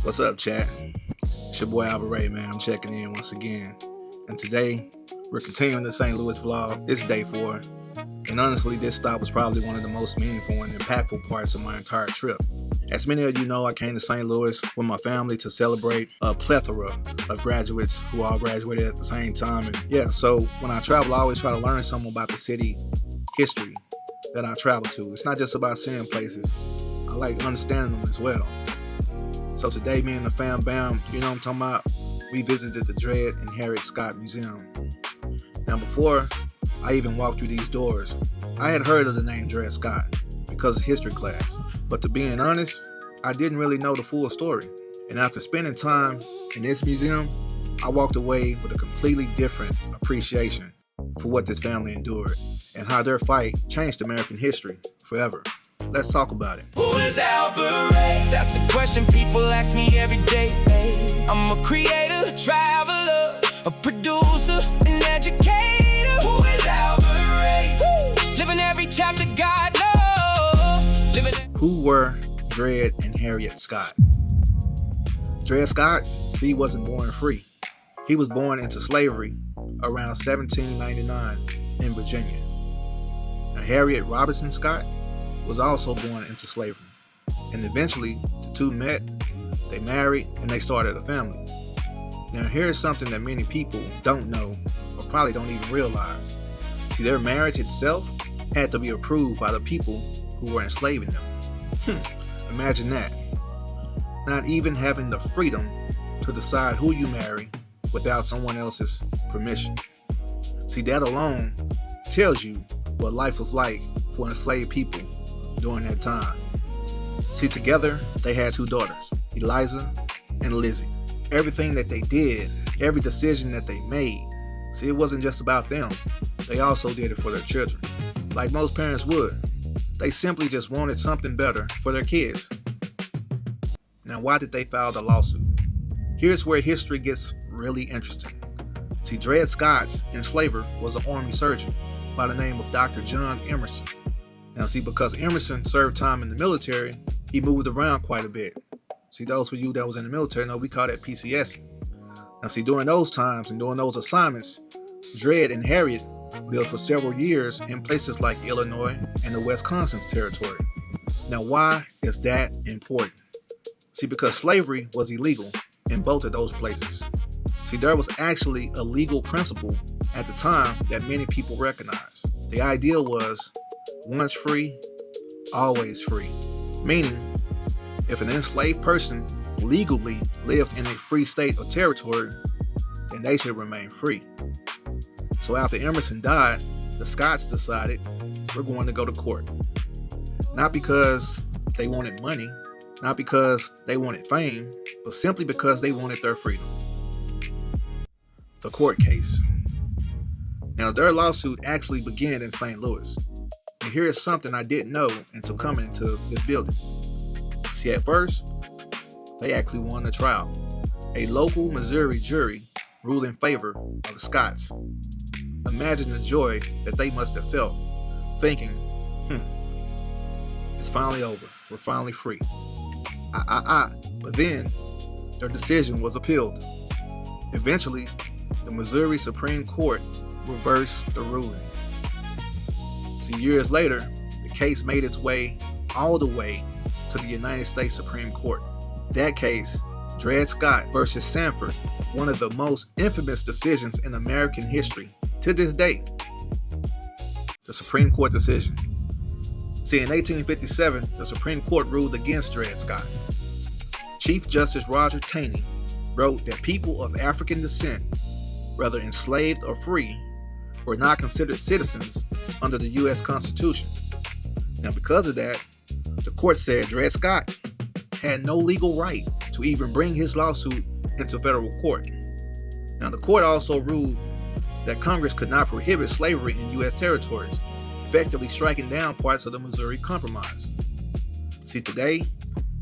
What's up, chat? It's your boy AlbeRay, man. I'm checking in once again. And today, we're continuing the St. Louis vlog. It's day 4. And honestly, this stop was probably one of the most meaningful and impactful parts of my entire trip. As many of you know, I came to St. Louis with my family to celebrate a plethora of graduates who all graduated at the same time. And yeah, so when I travel, I always try to learn something about the city history that I travel to. It's not just about seeing places. I like understanding them as well. So today, me and the fam bam, you know what I'm talking about? We visited the Dred and Harriet Scott Museum. Now before I even walked through these doors, I had heard of the name Dred Scott because of history class. But to being honest, I didn't really know the full story. And after spending time in this museum, I walked away with a completely different appreciation for what this family endured and how their fight changed American history forever. Let's talk about it. Who is AlbeRay? That's a question people ask me every day. I'm a creator, a traveler, a producer, an educator. Who is AlbeRay? Living every chapter God knows. Who were Dred and Harriet Scott? Dred Scott, he wasn't born free. He was born into slavery around 1799 in Virginia. Now, Harriet Robinson Scott was also born into slavery. And eventually, the two met, they married, and they started a family. Now, here's something that many people don't know, or probably don't even realize. See, their marriage itself had to be approved by the people who were enslaving them. Imagine that. Not even having the freedom to decide who you marry without someone else's permission. See, that alone tells you what life was like for enslaved people during that time. See, together they had 2 daughters, Eliza and Lizzie. Everything that they did, every decision that they made, see, it wasn't just about them. They also did it for their children. Like most parents would. They simply just wanted something better for their kids. Now, why did they file the lawsuit? Here's where history gets really interesting. See, Dred Scott's enslaver was an army surgeon by the name of Dr. John Emerson. Now, see, because Emerson served time in the military, he moved around quite a bit. See, those of you that was in the military know we call that PCS. Now, see, during those times and during those assignments, Dred and Harriet lived for several years in places like Illinois and the Wisconsin territory. Now, why is that important? See, because slavery was illegal in both of those places. See, there was actually a legal principle at the time that many people recognized. The idea was once free, always free. Meaning, if an enslaved person legally lived in a free state or territory, then they should remain free. So after Emerson died, the Scotts decided we're going to go to court. Not because they wanted money, not because they wanted fame, but simply because they wanted their freedom. The court case. Now, their lawsuit actually began in St. Louis. And here is something I didn't know until coming into this building. See, at first, they actually won the trial. A local Missouri jury ruled in favor of the Scotts. Imagine the joy that they must have felt, thinking, it's finally over. We're finally free. But then, their decision was appealed. Eventually, the Missouri Supreme Court reversed the ruling. See, years later, the case made its way all the way to the United States Supreme Court. That case, Dred Scott versus Sandford, one of the most infamous decisions in American history to this day. The Supreme Court decision. See, in 1857, the Supreme Court ruled against Dred Scott. Chief Justice Roger Taney wrote that people of African descent, whether enslaved or free, were not considered citizens under the U.S. Constitution. Now, because of that, the court said Dred Scott had no legal right to even bring his lawsuit into federal court. Now, the court also ruled that Congress could not prohibit slavery in U.S. territories, effectively striking down parts of the Missouri Compromise. See, today,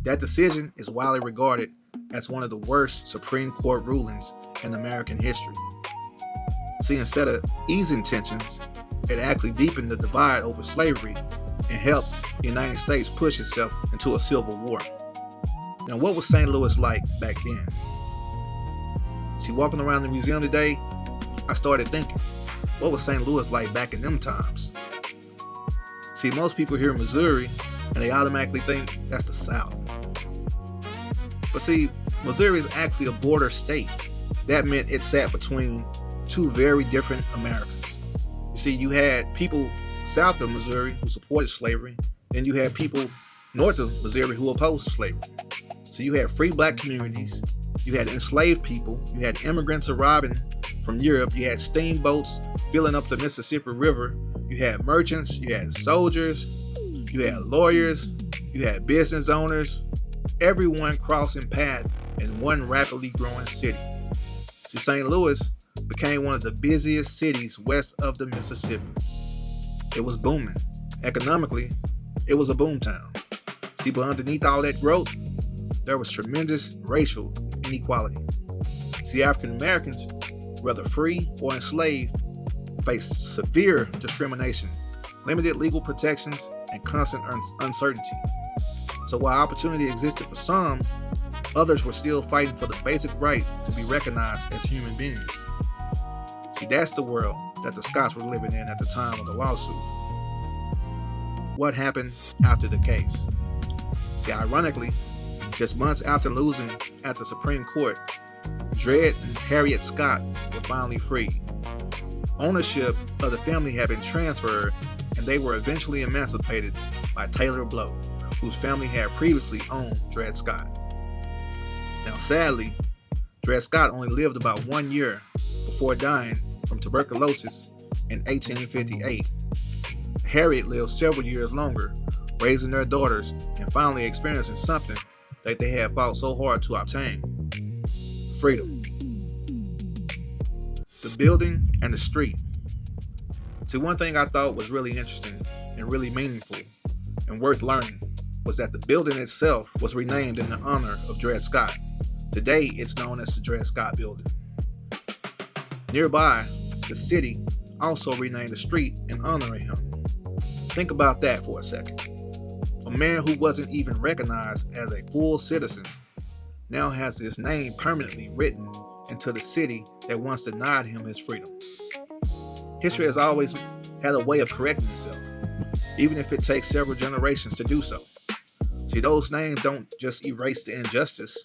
that decision is widely regarded as one of the worst Supreme Court rulings in American history. See, instead of easing tensions, it actually deepened the divide over slavery and helped the United States push itself into a civil war. Now, what was St. Louis like back then? See, walking around the museum today, I started thinking, what was St. Louis like back in them times? See, most people hear Missouri and they automatically think that's the South. But see, Missouri is actually a border state. That meant it sat between two very different Americas. You see, you had people south of Missouri who supported slavery, and you had people north of Missouri who opposed slavery. So you had free black communities, you had enslaved people, you had immigrants arriving from Europe, you had steamboats filling up the Mississippi River, you had merchants, you had soldiers, you had lawyers, you had business owners, everyone crossing paths in one rapidly growing city. See, St. Louis became one of the busiest cities west of the Mississippi. It was booming. Economically, it was a boom town. See, but underneath all that growth, there was tremendous racial inequality. See, African Americans, whether free or enslaved, faced severe discrimination, limited legal protections, and constant uncertainty. So while opportunity existed for some, others were still fighting for the basic right to be recognized as human beings. See, that's the world that the Scotts were living in at the time of the lawsuit. What happened after the case? See, ironically, just months after losing at the Supreme Court, Dred and Harriet Scott were finally freed. Ownership of the family had been transferred, and they were eventually emancipated by Taylor Blow, whose family had previously owned Dred Scott. Now, sadly, Dred Scott only lived about 1 year before dying from tuberculosis in 1858. Harriet lived several years longer, raising their daughters and finally experiencing something that they had fought so hard to obtain: freedom. The building and the street. See, one thing I thought was really interesting and really meaningful and worth learning was that the building itself was renamed in the honor of Dred Scott. Today, it's known as the Dred Scott Building. Nearby, the city also renamed the street in honor of him. Think about that for a second. A man who wasn't even recognized as a full citizen now has his name permanently written into the city that once denied him his freedom. History has always had a way of correcting itself, even if it takes several generations to do so. See, those names don't just erase the injustice,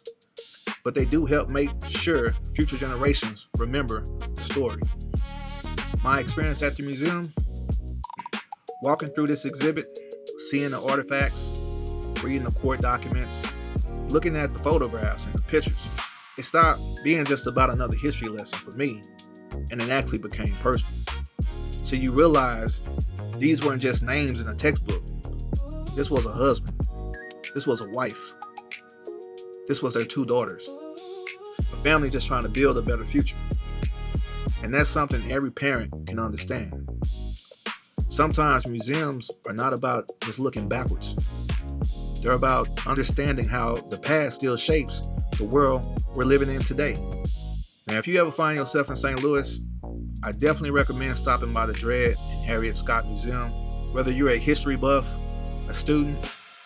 but they do help make sure future generations remember the story. My experience at the museum, walking through this exhibit, seeing the artifacts, reading the court documents, looking at the photographs and the pictures, it stopped being just about another history lesson for me, and it actually became personal. So you realize these weren't just names in a textbook. This was a husband. This was a wife. This was their 2 daughters. A family just trying to build a better future. And that's something every parent can understand. Sometimes museums are not about just looking backwards. They're about understanding how the past still shapes the world we're living in today. Now, if you ever find yourself in St. Louis, I definitely recommend stopping by the Dred and Harriet Scott Museum. Whether you're a history buff, a student,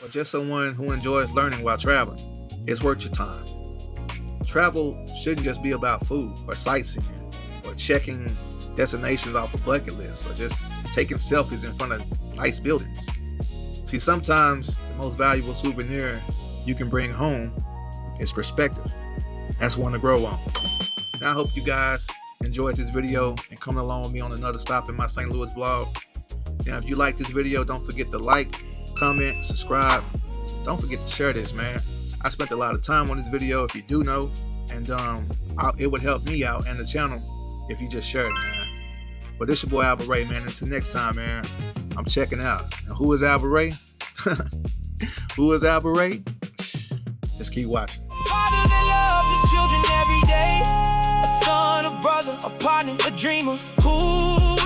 or just someone who enjoys learning while traveling, it's worth your time. Travel shouldn't just be about food or sightseeing or checking destinations off a bucket list or just taking selfies in front of nice buildings. See, sometimes the most valuable souvenir you can bring home is perspective. That's one to grow on. Now, I hope you guys enjoyed this video and coming along with me on another stop in my St. Louis vlog. Now, if you like this video, don't forget to like, comment, subscribe. Don't forget to share this, man. I spent a lot of time on this video, if you do know, and it would help me out and the channel if you just share it, man. But this your boy AlbeRay, man. Until next time, man, I'm checking out. And who is AlbeRay? Who is AlbeRay? Just keep watching. Father that loves his children every day. A son, a brother, a partner, a dreamer. Who